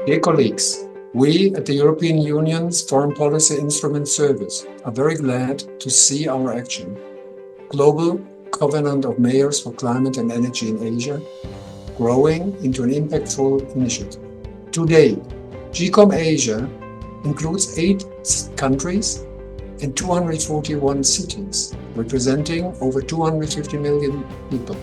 Dear colleagues, we at the European Union's Foreign Policy Instrument Service are very glad to see our action, Global Covenant of Mayors for Climate and Energy in Asia, growing into an impactful initiative. Today, GCoM Asia includes 8 countries and 241 cities, representing over 250 million people.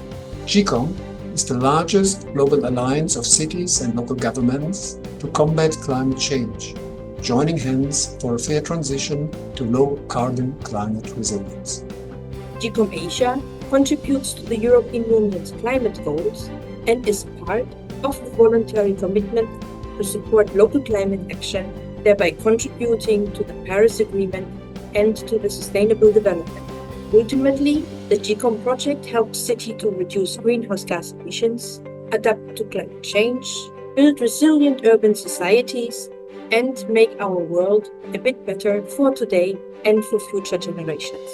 GCoM is the largest global alliance of cities and local governments to combat climate change, joining hands for a fair transition to low-carbon climate resilience. GCoM Asia contributes to the European Union's climate goals and is part of the voluntary commitment to support local climate action, thereby contributing to the Paris Agreement and to the sustainable development. Ultimately, the GCoM project helps cities to reduce greenhouse gas emissions, adapt to climate change, build resilient urban societies, and make our world a bit better for today and for future generations.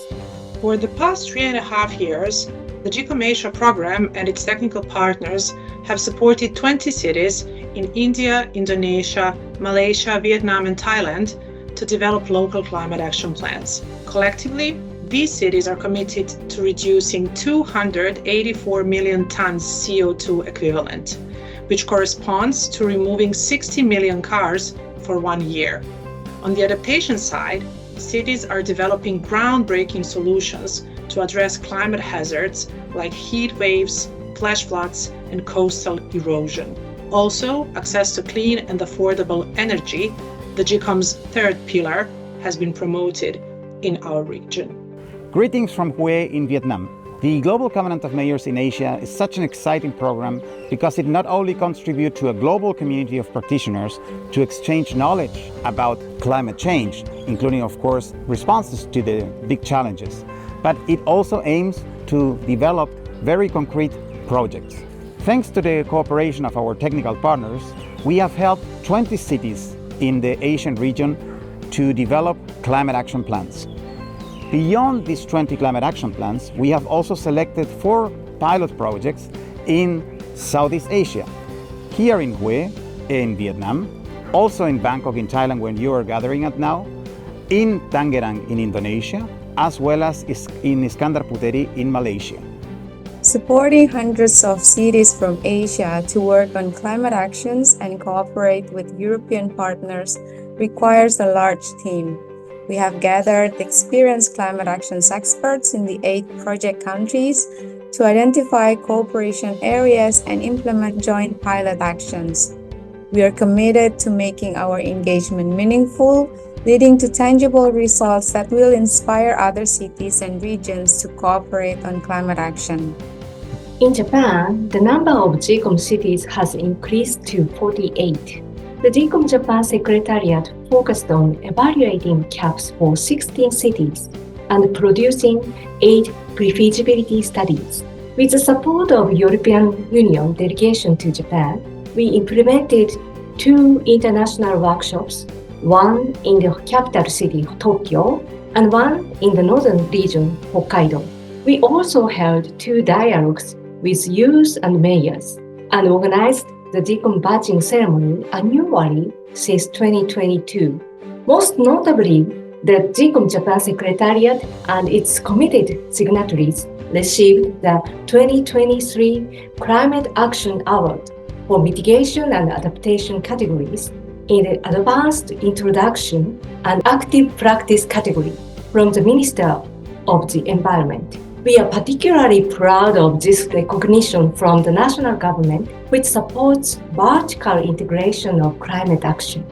For the past 3.5 years, the GCoM Asia program and its technical partners have supported 20 cities in India, Indonesia, Malaysia, Vietnam, and Thailand to develop local climate action plans. Collectively, these cities are committed to reducing 284 million tons CO2 equivalent, which corresponds to removing 60 million cars for 1 year. On the adaptation side, cities are developing groundbreaking solutions to address climate hazards like heat waves, flash floods, and coastal erosion. Also, access to clean and affordable energy, the GCoM's third pillar, has been promoted in our region. Greetings from Hue in Vietnam. The Global Covenant of Mayors in Asia is such an exciting program because it not only contributes to a global community of practitioners to exchange knowledge about climate change, including, of course, responses to the big challenges, but it also aims to develop very concrete projects. Thanks to the cooperation of our technical partners, we have helped 20 cities in the Asian region to develop climate action plans. Beyond these 20 climate action plans, we have also selected 4 pilot projects in Southeast Asia. Here in Hue, in Vietnam, also in Bangkok in Thailand, where you are gathering at now, in Tangerang in Indonesia, as well as in Iskandar Puteri in Malaysia. Supporting hundreds of cities from Asia to work on climate actions and cooperate with European partners requires a large team. We have gathered experienced climate actions experts in the 8 project countries to identify cooperation areas and implement joint pilot actions. We are committed to making our engagement meaningful, leading to tangible results that will inspire other cities and regions to cooperate on climate action. In Japan, the number of GCoM cities has increased to 48. The GCoM Japan Secretariat focused on evaluating CAPs for 16 cities and producing 8 pre-feasibility studies. With the support of European Union delegation to Japan, we implemented 2 international workshops, one in the capital city, Tokyo, and one in the northern region, Hokkaido. We also held 2 dialogues with youth and mayors and organized the GCoM badging ceremony annually since 2022. Most notably, the GCoM Japan Secretariat and its committed signatories received the 2023 Climate Action Award for mitigation and adaptation categories in the Advanced Introduction and Active Practice category from the Minister of the Environment. We are particularly proud of this recognition from the national government, which supports vertical integration of climate action.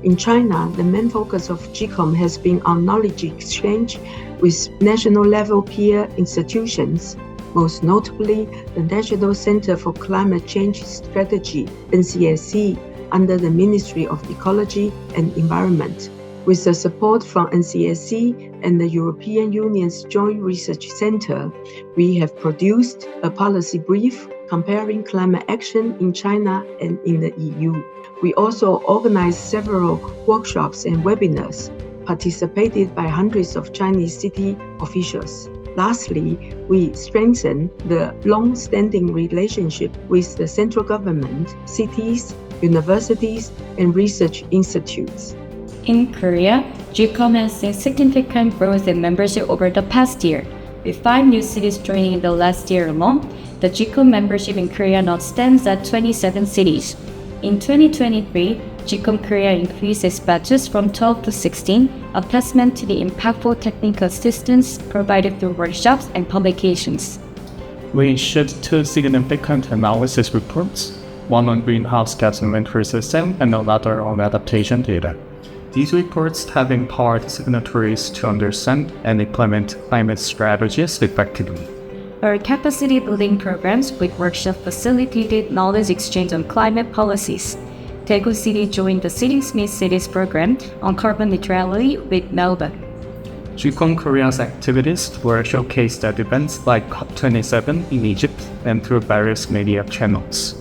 In China, the main focus of GCoM has been on knowledge exchange with national-level peer institutions, most notably the National Center for Climate Change Strategy, NCSC, under the Ministry of Ecology and Environment. With the support from NCSC and the European Union's Joint Research Center, we have produced a policy brief comparing climate action in China and in the EU. We also organized several workshops and webinars, participated by hundreds of Chinese city officials. Lastly, we strengthened the long-standing relationship with the central government, cities, universities, and research institutes. In Korea, GCoM has seen significant growth in membership over the past year. With 5 new cities joining in the last year alone, the GCoM membership in Korea now stands at 27 cities. In 2023, GCoM Korea increased its batches from 12 to 16, a testament to the impactful technical assistance provided through workshops and publications. We issued 2 significant analysis reports, one on greenhouse gas inventory system and another on adaptation data. These reports have empowered signatories to understand and implement climate strategies effectively. Our capacity building programs with workshop facilitated knowledge exchange on climate policies. Daegu City joined the City Smith Cities program on carbon neutrality with Melbourne. GCoM Korea's activities were showcased at events like COP27 in Egypt and through various media channels.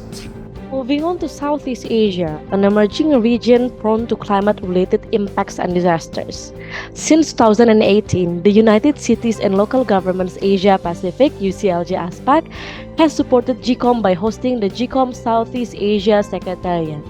Moving on to Southeast Asia, an emerging region prone to climate-related impacts and disasters. Since 2018, the United Cities and Local Governments Asia Pacific (UCLG ASPAC) has supported GCoM by hosting the GCoM Southeast Asia Secretariat.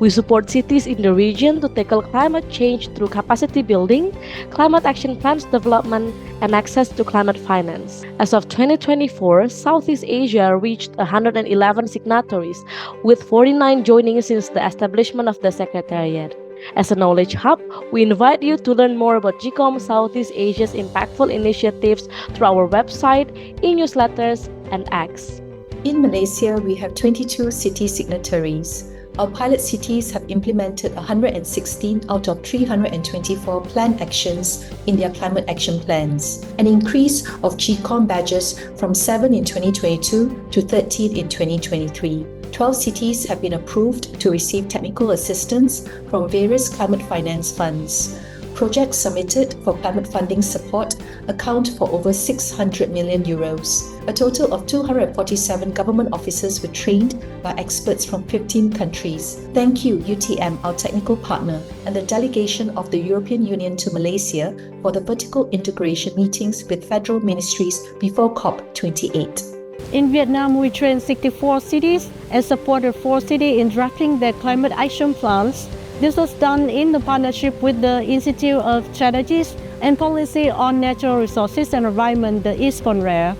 We support cities in the region to tackle climate change through capacity building, climate action plans development, and access to climate finance. As of 2024, Southeast Asia reached 111 signatories, with 49 joining since the establishment of the Secretariat. As a knowledge hub, we invite you to learn more about GCoM Southeast Asia's impactful initiatives through our website, e-newsletters, and X. In Malaysia, we have 22 city signatories. Our pilot cities have implemented 116 out of 324 planned actions in their climate action plans, an increase of GCoM badges from 7 in 2022 to 13 in 2023. 12 cities have been approved to receive technical assistance from various climate finance funds. Projects submitted for climate funding support account for over 600 million euros. A total of 247 government officers were trained by experts from 15 countries. Thank you, UTM, our technical partner, and the delegation of the European Union to Malaysia for the vertical integration meetings with federal ministries before COP28. In Vietnam, we trained 64 cities and supported 4 cities in drafting their climate action plans. This was done in the partnership with the Institute of Strategies and Policy on Natural Resources and Environment, the ISPONRE.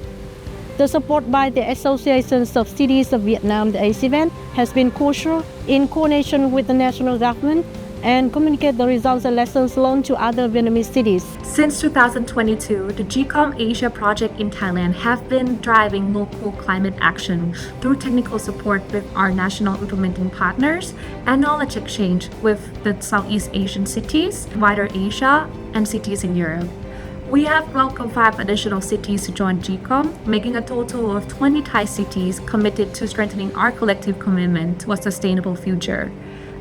The support by the Associations of Cities of Vietnam, the ACVN, has been crucial in coordination with the national government and communicate the results and lessons learned to other Vietnamese cities. Since 2022, the GCoM Asia project in Thailand have been driving local climate action through technical support with our national implementing partners and knowledge exchange with the Southeast Asian cities, wider Asia, and cities in Europe. We have welcomed 5 additional cities to join GCoM, making a total of 20 Thai cities committed to strengthening our collective commitment to a sustainable future.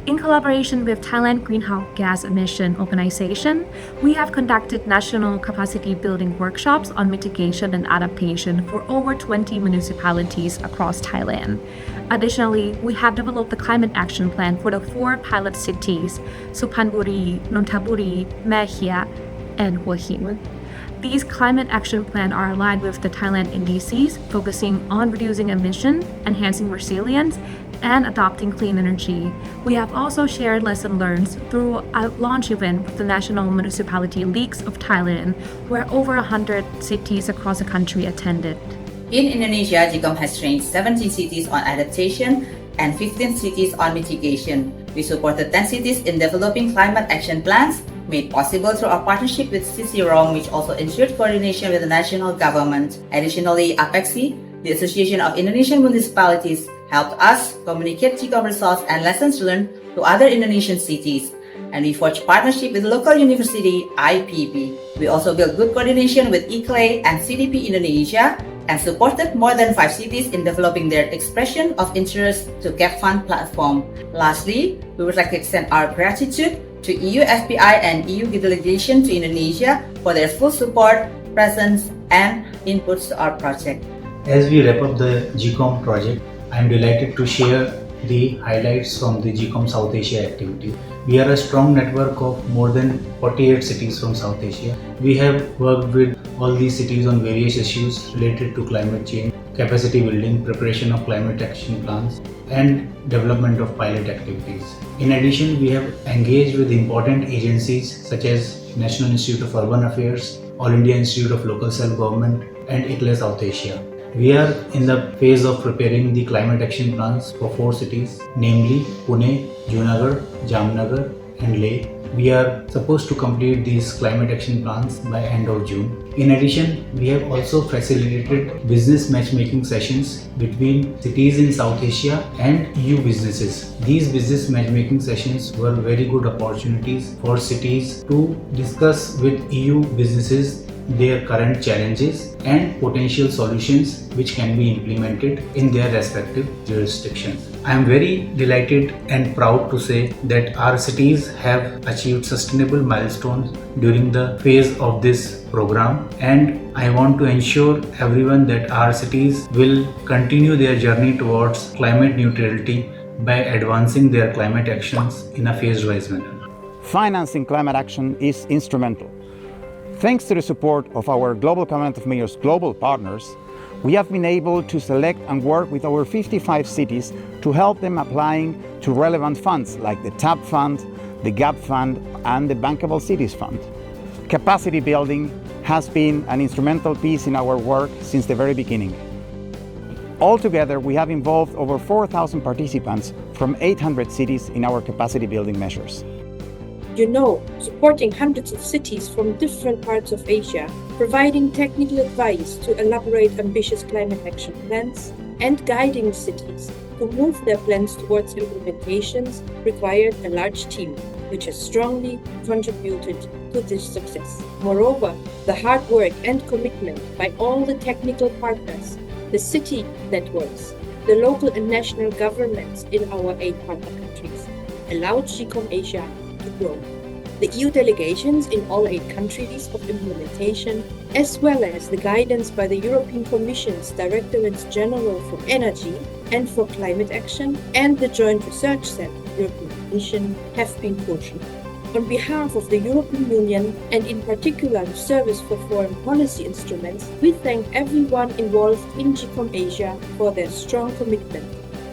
In collaboration with Thailand Greenhouse Gas Emission Organization, we have conducted national capacity building workshops on mitigation and adaptation for over 20 municipalities across Thailand. Additionally, we have developed the climate action plan for the 4 pilot cities, Suphanburi, Nonthaburi, Mae Hia, and Hua Hin. These climate action plans are aligned with the Thailand NDCs, focusing on reducing emission, enhancing resilience, and adopting clean energy. We have also shared lessons learned through a launch event with the National Municipality Leagues of Thailand, where over 100 cities across the country attended. In Indonesia, GCoM has trained 17 cities on adaptation and 15 cities on mitigation. We supported 10 cities in developing climate action plans, made possible through our partnership with CCROM, which also ensured coordination with the national government. Additionally, APEXI, the Association of Indonesian Municipalities, helped us communicate GCoM results and lessons learned to other Indonesian cities. And we forged partnership with local university IPB. We also built good coordination with ICLEI and CDP Indonesia and supported more than 5 cities in developing their expression of interest to CAP Fund platform. Lastly, we would like to extend our gratitude to EU FPI and EU delegation to Indonesia for their full support, presence, and inputs to our project. As we wrap up the GCoM project, I am delighted to share the highlights from the GCoM South Asia activity. We are a strong network of more than 48 cities from South Asia. We have worked with all these cities on various issues related to climate change, capacity building, preparation of climate action plans, and development of pilot activities. In addition, we have engaged with important agencies such as National Institute of Urban Affairs, All India Institute of Local Self-Government, and ICLE South Asia. We are in the phase of preparing the climate action plans for 4 cities, namely Pune, Junagadh, Jamnagar, and Leh. We are supposed to complete these climate action plans by end of June. In addition, we have also facilitated business matchmaking sessions between cities in South Asia and EU businesses. These business matchmaking sessions were very good opportunities for cities to discuss with EU businesses their current challenges and potential solutions which can be implemented in their respective jurisdictions. I am very delighted and proud to say that our cities have achieved sustainable milestones during the phase of this program, and I want to ensure everyone that our cities will continue their journey towards climate neutrality by advancing their climate actions in a phase-wise manner. Financing climate action is instrumental. Thanks to the support of our Global Covenant of Mayors global partners, we have been able to select and work with over 55 cities to help them applying to relevant funds like the TAP Fund, the GAP Fund, and the Bankable Cities Fund. Capacity building has been an instrumental piece in our work since the very beginning. Altogether, we have involved over 4,000 participants from 800 cities in our capacity building measures. You know, supporting hundreds of cities from different parts of Asia, providing technical advice to elaborate ambitious climate action plans, and guiding cities to move their plans towards implementations required a large team, which has strongly contributed to this success. Moreover, the hard work and commitment by all the technical partners, the city networks, the local and national governments in our 8 partner countries allowed GCoM Asia to grow. The EU delegations in all 8 countries of implementation, as well as the guidance by the European Commission's Directorates General for Energy and for Climate Action, and the Joint Research Center European Commission have been crucial. On behalf of the European Union, and in particular the Service for Foreign Policy Instruments, we thank everyone involved in GCoM Asia for their strong commitment.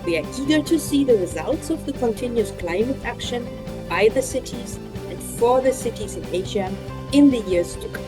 We are eager to see the results of the continuous climate action by the cities and for the cities in Asia in the years to come.